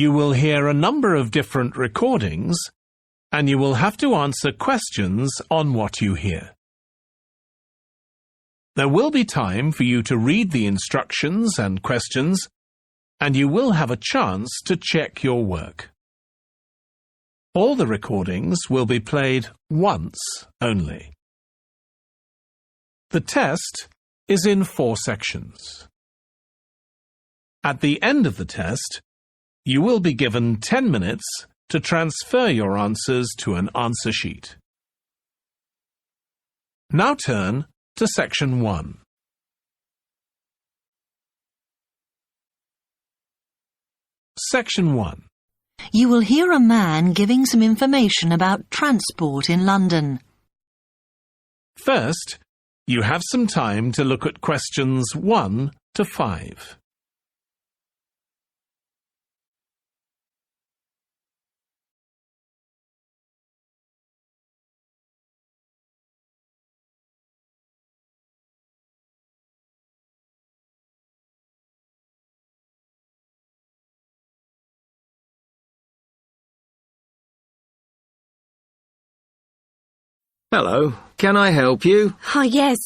You will hear a number of different recordings, and you will have to answer questions on what you hear. There will be time for you to read the instructions and questions, and you will have a chance to check your work. All the recordings will be played once only. The test is in 4 sections. At the end of the test, you will be given 10 minutes to transfer your answers to an answer sheet. Now turn to Section 1. Section 1. You will hear a man giving some information about transport in London. First, you have some time to look at questions 1 to 5. Hello, can I help you? Oh, yes.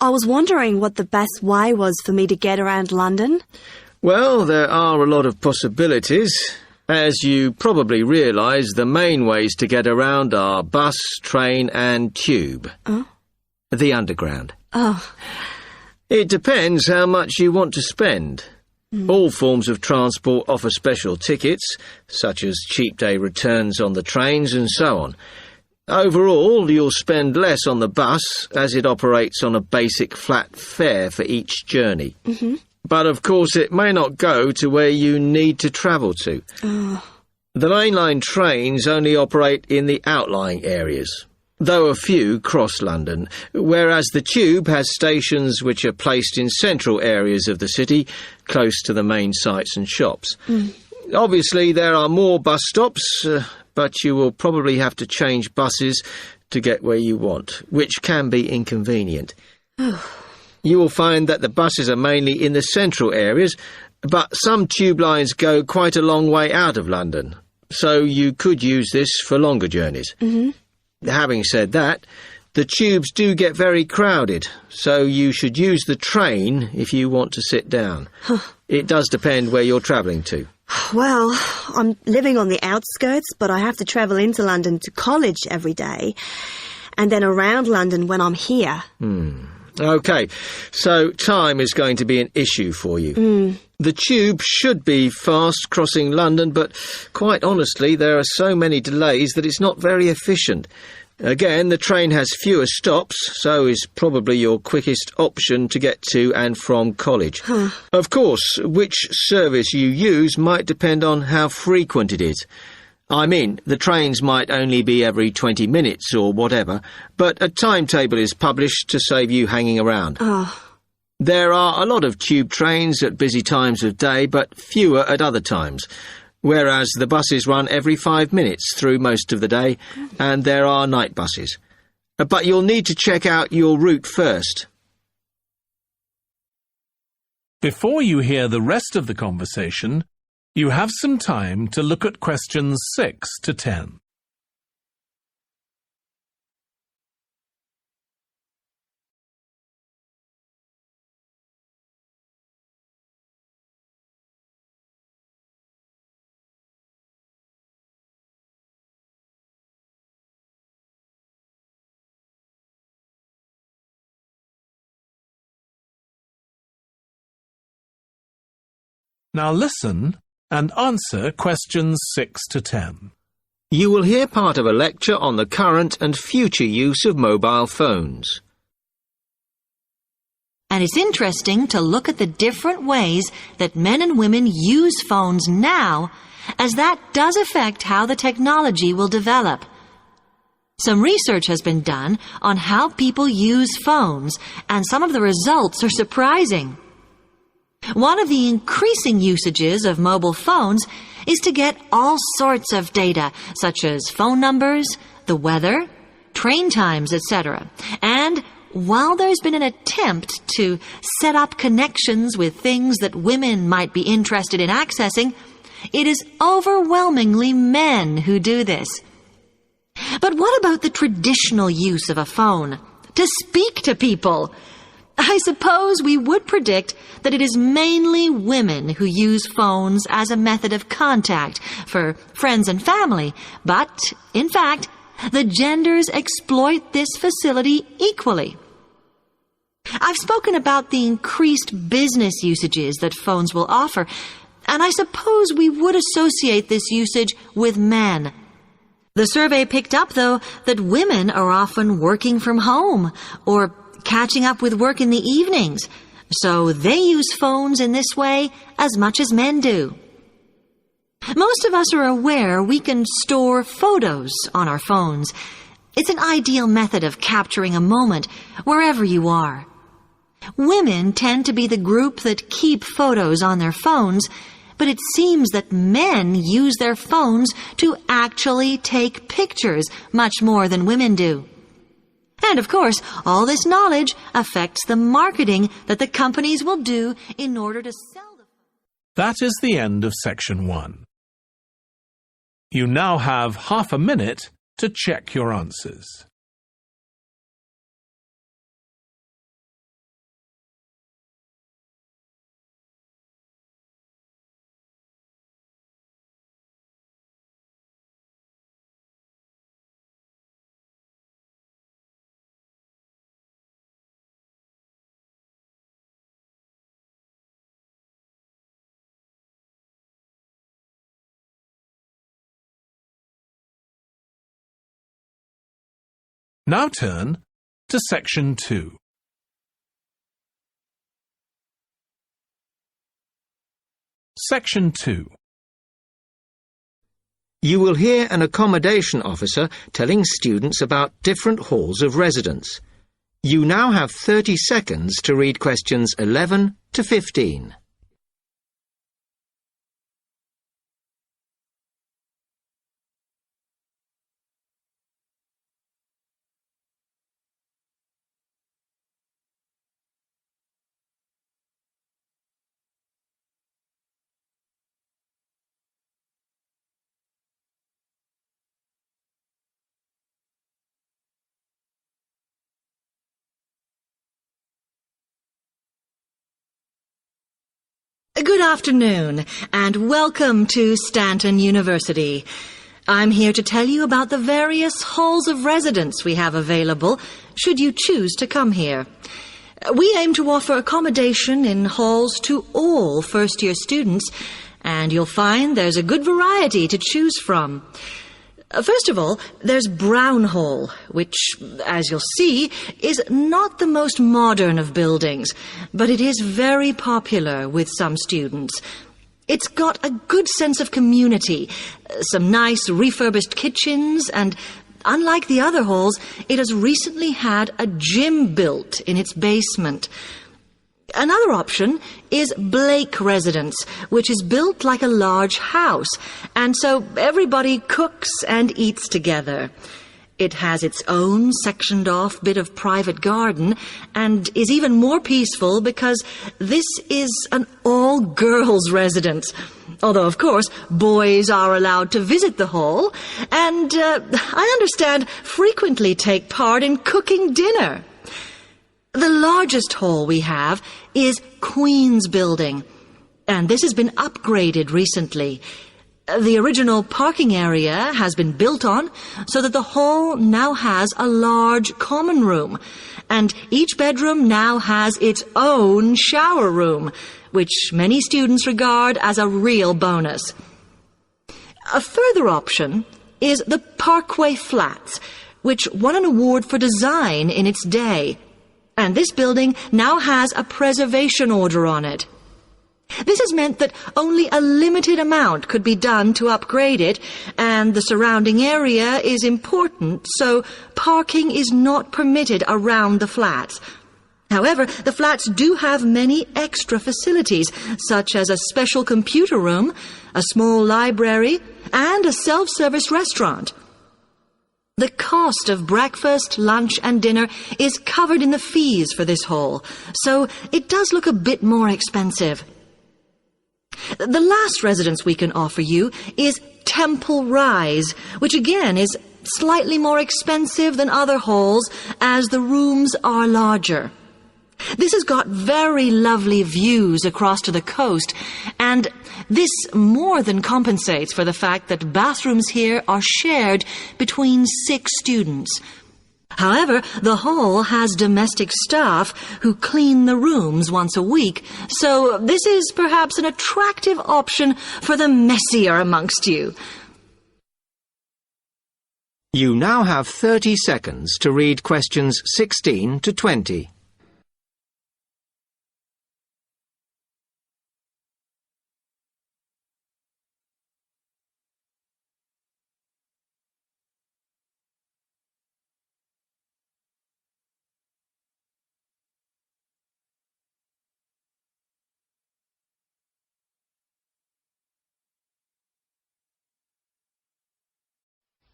I was wondering what the best way was for me to get around London. Well, there are a lot of possibilities. As you probably realise, the main ways to get around are bus, train and tube. Oh? The Underground. Oh. It depends how much you want to spend. All forms of transport offer special tickets, such as cheap day returns on the trains and so on. Overall, you'll spend less on the bus, as it operates on a basic flat fare for each journey. But of course it may not go to where you need to travel to. The mainline trains only operate in the outlying areas, though a few cross London, whereas the tube has stations which are placed in central areas of the city, close to the main sites and shops. Obviously there are more bus stops, but you will probably have to change buses to get where you want, which can be inconvenient. You will find that the buses are mainly in the central areas, but some tube lines go quite a long way out of London, so you could use this for longer journeys. Having said that, the tubes do get very crowded, so you should use the train if you want to sit down. It does depend where you're travelling to. Well, I'm living on the outskirts, but I have to travel into London to college every day, and then around London when I'm here. OK, so time is going to be an issue for you. The tube should be fast crossing London, but quite honestly, there are so many delays that it's not very efficient. Again, the train has fewer stops, so is probably your quickest option to get to and from college. Of course, which service you use might depend on how frequent it is. I mean, the trains might only be every 20 minutes or whatever, but a timetable is published to save you hanging around. There are a lot of tube trains at busy times of day, but fewer at other times, whereas the buses run every 5 minutes through most of the day, and there are night buses. But you'll need to check out your route first. Before you hear the rest of the conversation, you have some time to look at questions 6 to 10. Now listen and answer questions 6 to 10. You will hear part of a lecture on the current and future use of mobile phones. And it's interesting to look at the different ways that men and women use phones now, as that does affect how the technology will develop. Some research has been done on how people use phones, and some of the results are surprising. One of the increasing usages of mobile phones is to get all sorts of data, such as phone numbers, the weather, train times, etc. And while there's been an attempt to set up connections with things that women might be interested in accessing, It is overwhelmingly men who do this. But what about the traditional use of a phone? To speak to people? I suppose we would predict that it is mainly women who use phones as a method of contact for friends and family, but, in fact, the genders exploit this facility equally. I've spoken about the increased business usages that phones will offer, and I suppose we would associate this usage with men. The survey picked up, though, that women are often working from home or catching up with work in the evenings, so they use phones in this way as much as men do. Most of us are aware we can store photos on our phones. It's an ideal method of capturing a moment wherever you are. Women tend to be the group that keep photos on their phones, but it seems that men use their phones to actually take pictures much more than women do. And of course, all this knowledge affects the marketing that the companies will do in order to sell the phone. That is the end of section 1. You now have half a minute to check your answers. Now turn to section 2. Section 2. You will hear an accommodation officer telling students about different halls of residence. You now have 30 seconds to read questions 11 to 15. Good afternoon, and welcome to Stanton University. I'm here to tell you about the various halls of residence we have available, should you choose to come here. We aim to offer accommodation in halls to all first-year students, and you'll find there's a good variety to choose from. First of all, there's Brown Hall, which, as you'll see, is not the most modern of buildings, but it is very popular with some students. It's got a good sense of community, some nice refurbished kitchens, and unlike the other halls, it has recently had a gym built in its basement. Another option is Blake Residence, which is built like a large house, and so everybody cooks and eats together. It has its own sectioned-off bit of private garden and is even more peaceful because this is an all-girls residence. Although, of course, boys are allowed to visit the hall and, I understand, frequently take part in cooking dinner. The largest hall we have is Queen's Building, and this has been upgraded recently. The original parking area has been built on so that the hall now has a large common room, and each bedroom now has its own shower room, which many students regard as a real bonus. A further option is the Parkway Flats, which won an award for design in its day. And this building now has a preservation order on it. This has meant that only a limited amount could be done to upgrade it, and the surrounding area is important, so parking is not permitted around the flats. However, the flats do have many extra facilities, such as a special computer room, a small library, and a self-service restaurant. The cost of breakfast, lunch, and dinner is covered in the fees for this hall, so it does look a bit more expensive. The last residence we can offer you is Temple Rise, which again is slightly more expensive than other halls as the rooms are larger. This has got very lovely views across to the coast, and this more than compensates for the fact that bathrooms here are shared between 6 students. However, the hall has domestic staff who clean the rooms once a week, so this is perhaps an attractive option for the messier amongst you. You now have 30 seconds to read questions 16 to 20.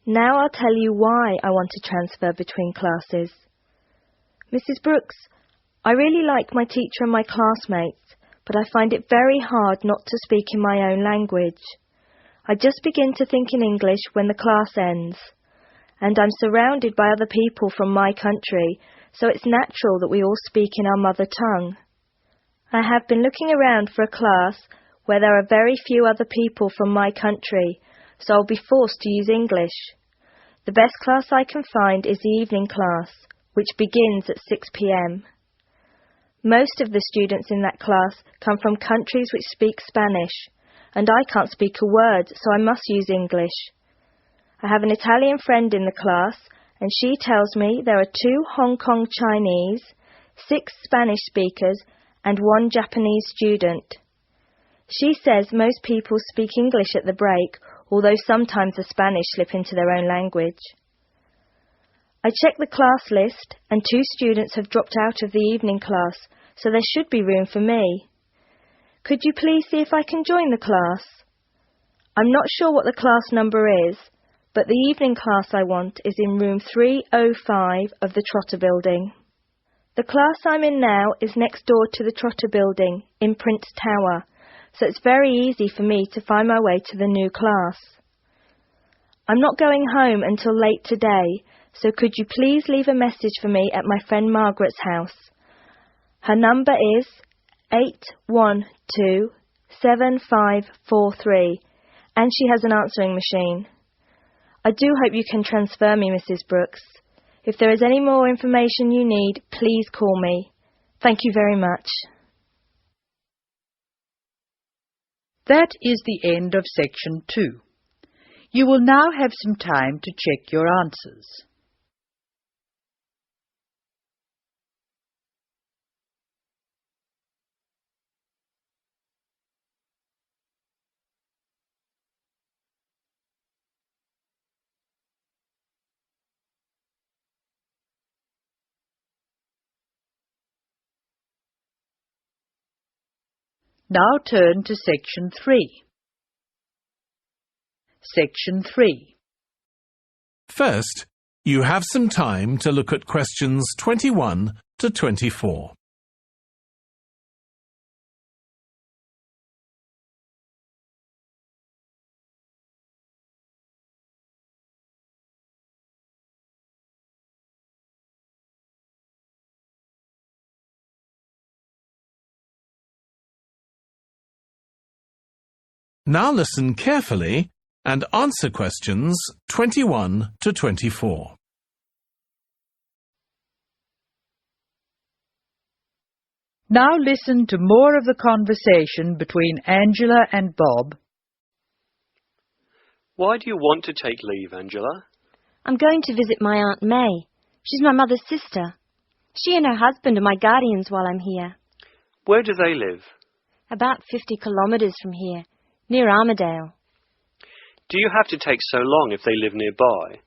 Now I'll tell you why I want to transfer between classes. Mrs. Brooks, I really like my teacher and my classmates, but I find it very hard not to speak in my own language. I just begin to think in English when the class ends, and I'm surrounded by other people from my country, so it's natural that we all speak in our mother tongue. I have been looking around for a class where there are very few other people from my country, so I'll be forced to use English. The best class I can find is the evening class, which begins at 6 p.m. Most of the students in that class come from countries which speak Spanish, and I can't speak a word, so I must use English. I have an Italian friend in the class, and she tells me there are 2 Hong Kong Chinese, 6 Spanish speakers, and 1 Japanese student. She says most people speak English at the break, although sometimes the Spanish slip into their own language. I checked the class list, and 2 students have dropped out of the evening class, so there should be room for me. Could you please see if I can join the class? I'm not sure what the class number is, but the evening class I want is in room 305 of the Trotter Building. The class I'm in now is next door to the Trotter Building in Prince Tower, so it's very easy for me to find my way to the new class. I'm not going home until late today, so could you please leave a message for me at my friend Margaret's house? Her number is 812-7543, and she has an answering machine. I do hope you can transfer me, Mrs. Brooks. If there is any more information you need, please call me. Thank you very much. That is the end of section 2. You will now have some time to check your answers. Now turn to section 3. Section 3. First, you have some time to look at questions 21 to 24. Now listen carefully and answer questions 21 to 24. Now listen to more of the conversation between Angela and Bob. Why do you want to take leave, Angela? I'm going to visit my Aunt May. She's my mother's sister. She and her husband are my guardians while I'm here. Where do they live? About 50 kilometres from here, near Armadale. Do you have to take so long if they live nearby?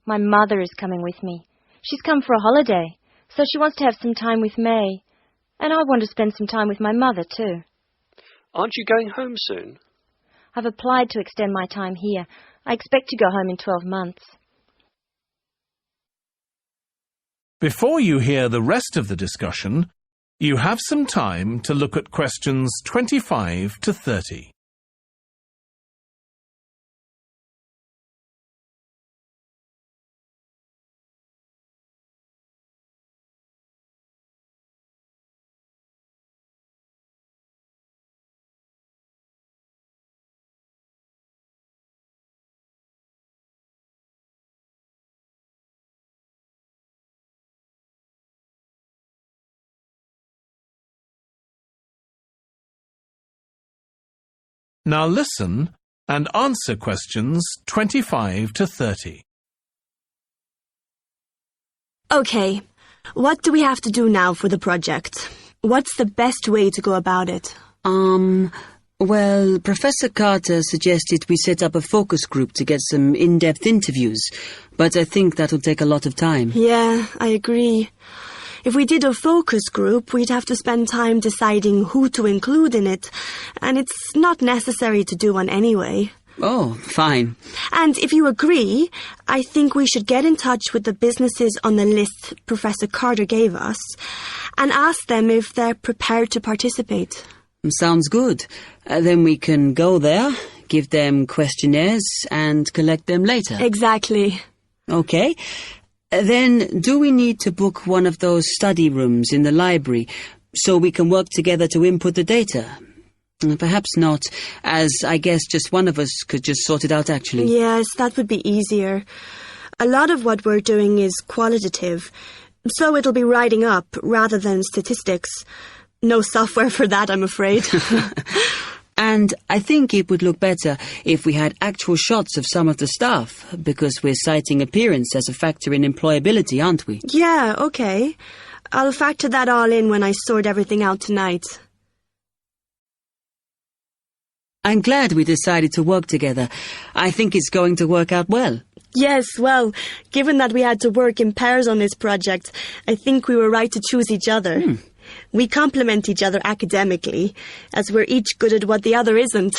My mother is coming with me. She's come for a holiday, so she wants to have some time with May. And I want to spend some time with my mother too. Aren't you going home soon? I've applied to extend my time here. I expect to go home in 12 months. Before you hear the rest of the discussion, you have some time to look at questions 25 to 30. Now listen and answer questions 25 to 30. Okay, what do we have to do now for the project? What's the best way to go about it? Well, Professor Carter suggested we set up a focus group to get some in-depth interviews, but I think that'll take a lot of time. Yeah, I agree. If we did a focus group, we'd have to spend time deciding who to include in it, and it's not necessary to do one anyway. Oh, fine. And if you agree, I think we should get in touch with the businesses on the list Professor Carter gave us and ask them if they're prepared to participate. Sounds good. Then we can go there, give them questionnaires, and collect them later. Exactly. Okay. Then, do we need to book one of those study rooms in the library so we can work together to input the data? Perhaps not, as I guess just one of us could just sort it out actually. Yes, that would be easier. A lot of what we're doing is qualitative, so it'll be writing up rather than statistics. No software for that, I'm afraid. And I think it would look better if we had actual shots of some of the staff, because we're citing appearance as a factor in employability, aren't we? Yeah, okay. I'll factor that all in when I sort everything out tonight. I'm glad we decided to work together. I think it's going to work out well. Yes, well, given that we had to work in pairs on this project, I think we were right to choose each other. We complement each other academically, as we're each good at what the other isn't.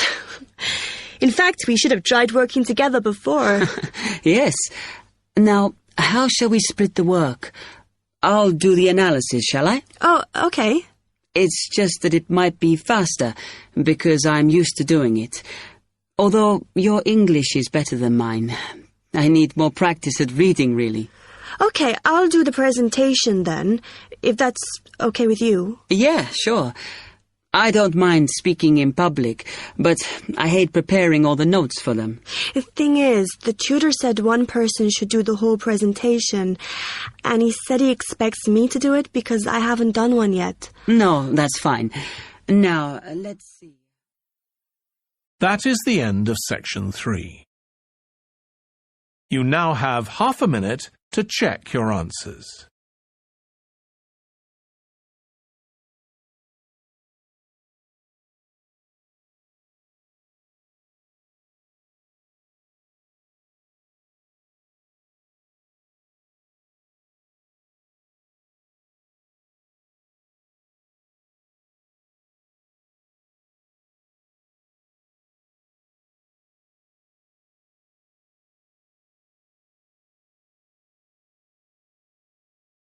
In fact, we should have tried working together before. Yes. Now, how shall we split the work? I'll do the analysis, shall I? Oh, okay. It's just that it might be faster, because I'm used to doing it. Although your English is better than mine. I need more practice at reading, really. Okay, I'll do the presentation then, if that's okay with you. Yeah, sure. I don't mind speaking in public, but I hate preparing all the notes for them. The thing is, the tutor said one person should do the whole presentation, and he said he expects me to do it because I haven't done one yet. No, that's fine. Now, let's see. That is the end of section 3. You now have half a minute to check your answers.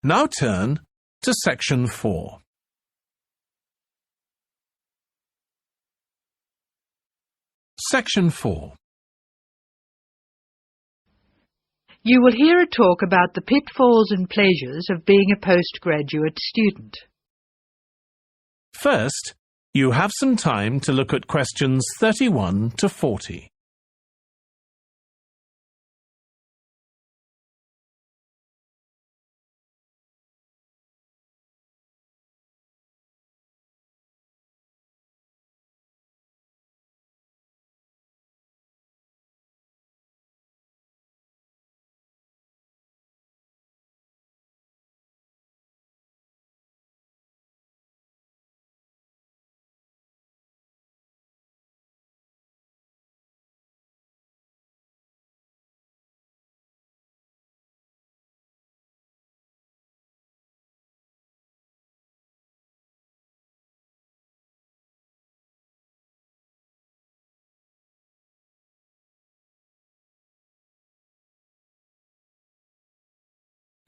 Now turn to section 4. Section 4. You will hear a talk about the pitfalls and pleasures of being a postgraduate student. First, you have some time to look at questions 31 to 40.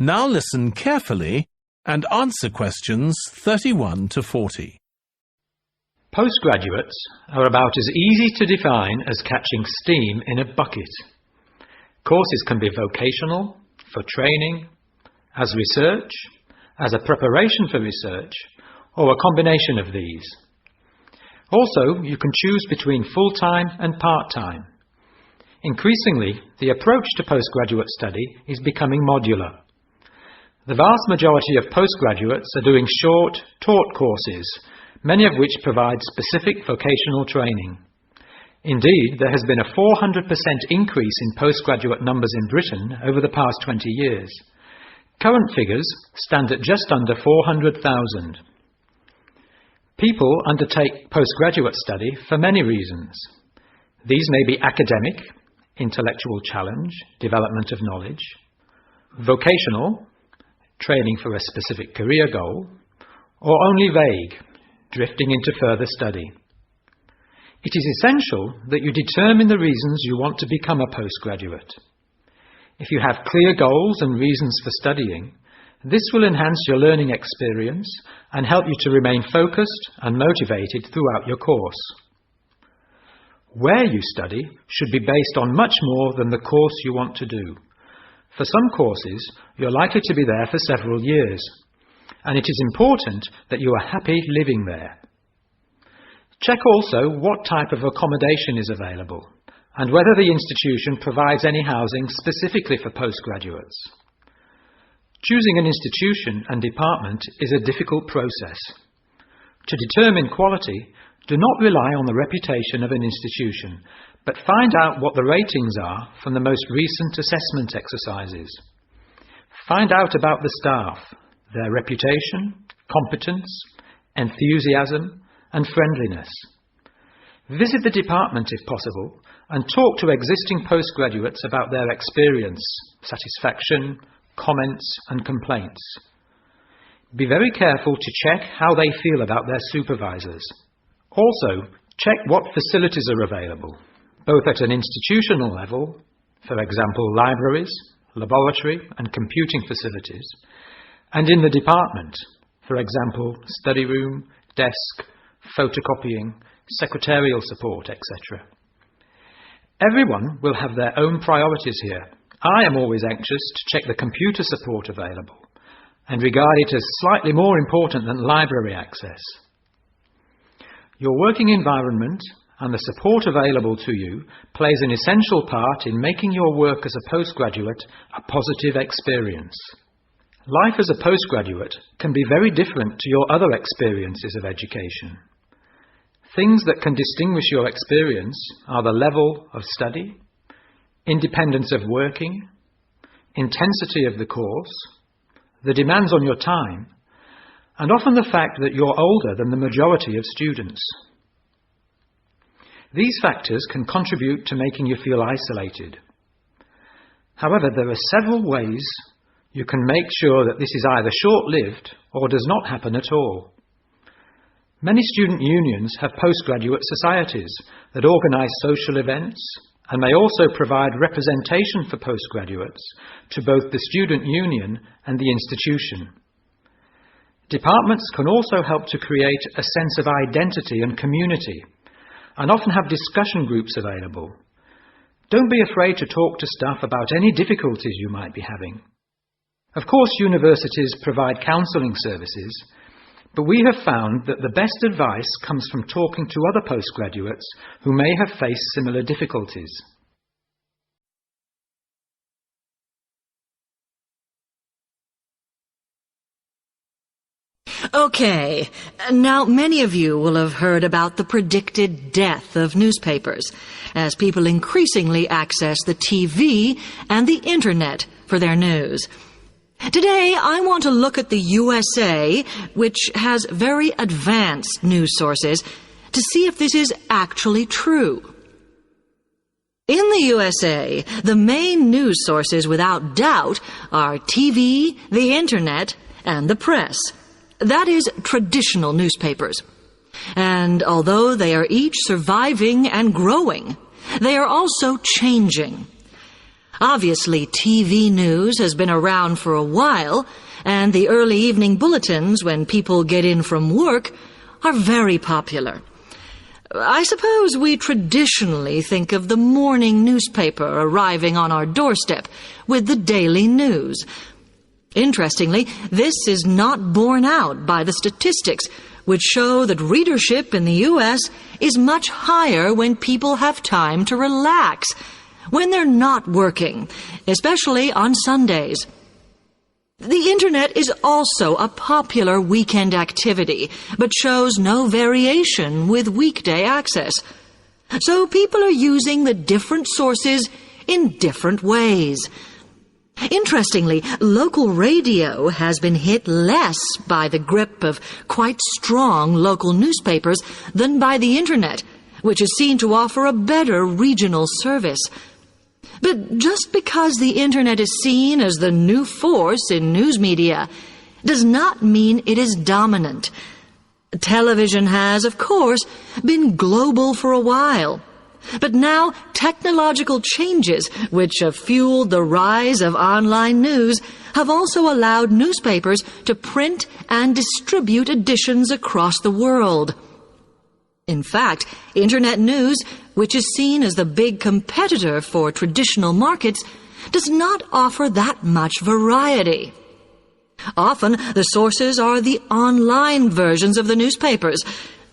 Now listen carefully and answer questions 31 to 40. Postgraduates are about as easy to define as catching steam in a bucket. Courses can be vocational, for training, as research, as a preparation for research, or a combination of these. Also, you can choose between full-time and part-time. Increasingly, the approach to postgraduate study is becoming modular. The vast majority of postgraduates are doing short, taught courses, many of which provide specific vocational training. Indeed, there has been a 400% increase in postgraduate numbers in Britain over the past 20 years. Current figures stand at just under 400,000. People undertake postgraduate study for many reasons. These may be academic, intellectual challenge, development of knowledge; vocational, training for a specific career goal; or only vague, drifting into further study. It is essential that you determine the reasons you want to become a postgraduate. If you have clear goals and reasons for studying, this will enhance your learning experience and help you to remain focused and motivated throughout your course. Where you study should be based on much more than the course you want to do. For some courses, you're likely to be there for several years, and it is important that you are happy living there. Check also what type of accommodation is available, and whether the institution provides any housing specifically for postgraduates. Choosing an institution and department is a difficult process. To determine quality, do not rely on the reputation of an institution, but find out what the ratings are from the most recent assessment exercises. Find out about the staff, their reputation, competence, enthusiasm, and friendliness. Visit the department if possible, and talk to existing postgraduates about their experience, satisfaction, comments, and complaints. Be very careful to check how they feel about their supervisors. Also, check what facilities are available, both at an institutional level, for example libraries, laboratory and computing facilities, and in the department, for example study room, desk, photocopying, secretarial support, etc. Everyone will have their own priorities here. I am always anxious to check the computer support available and regard it as slightly more important than library access. Your working environment and the support available to you plays an essential part in making your work as a postgraduate a positive experience. Life as a postgraduate can be very different to your other experiences of education. Things that can distinguish your experience are the level of study, independence of working, intensity of the course, the demands on your time, and often the fact that you're older than the majority of students. These factors can contribute to making you feel isolated. However, there are several ways you can make sure that this is either short-lived or does not happen at all. Many student unions have postgraduate societies that organise social events and may also provide representation for postgraduates to both the student union and the institution. Departments can also help to create a sense of identity and community, and often have discussion groups available. Don't be afraid to talk to staff about any difficulties you might be having. Of course, universities provide counselling services, but we have found that the best advice comes from talking to other postgraduates who may have faced similar difficulties. Okay, now many of you will have heard about the predicted death of newspapers, as people increasingly access the TV and the Internet for their news. Today, I want to look at the USA, which has very advanced news sources, to see if this is actually true. In the USA, the main news sources without doubt are TV, the Internet, and the press. That is, traditional newspapers. And although they are each surviving and growing, they are also changing. Obviously, TV news has been around for a while, and the early evening bulletins, when people get in from work, are very popular. I suppose we traditionally think of the morning newspaper arriving on our doorstep with the daily news. Interestingly, this is not borne out by the statistics, which show that readership in the U.S. is much higher when people have time to relax, when they're not working, especially on Sundays. The Internet is also a popular weekend activity, but shows no variation with weekday access. So people are using the different sources in different ways. Interestingly, local radio has been hit less by the grip of quite strong local newspapers than by the Internet, which is seen to offer a better regional service. But just because the Internet is seen as the new force in news media does not mean it is dominant. Television has, of course, been global for a while. But now technological changes, which have fueled the rise of online news, have also allowed newspapers to print and distribute editions across the world. In fact, Internet news, which is seen as the big competitor for traditional markets, does not offer that much variety. Often, the sources are the online versions of the newspapers,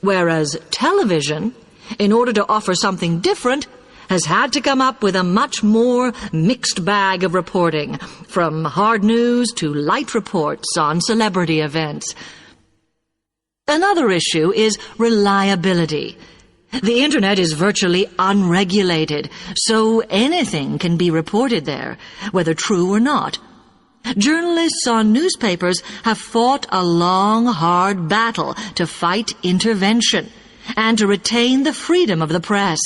whereas television, in order to offer something different, has had to come up with a much more mixed bag of reporting, from hard news to light reports on celebrity events. Another issue is reliability. The Internet is virtually unregulated, so anything can be reported there, whether true or not. Journalists on newspapers have fought a long, hard battle to fight intervention and to retain the freedom of the press.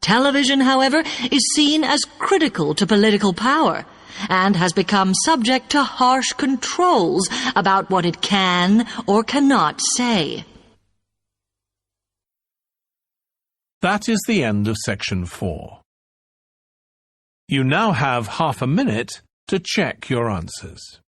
Television, however, is seen as critical to political power and has become subject to harsh controls about what it can or cannot say. That is the end of section 4. You now have half a minute to check your answers.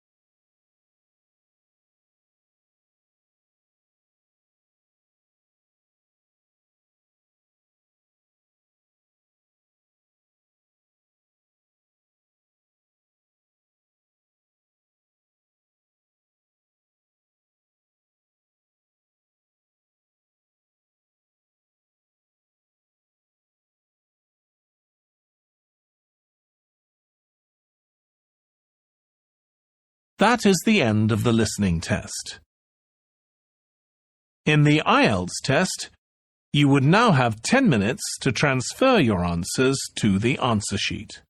That is the end of the listening test. In the IELTS test, you would now have 10 minutes to transfer your answers to the answer sheet.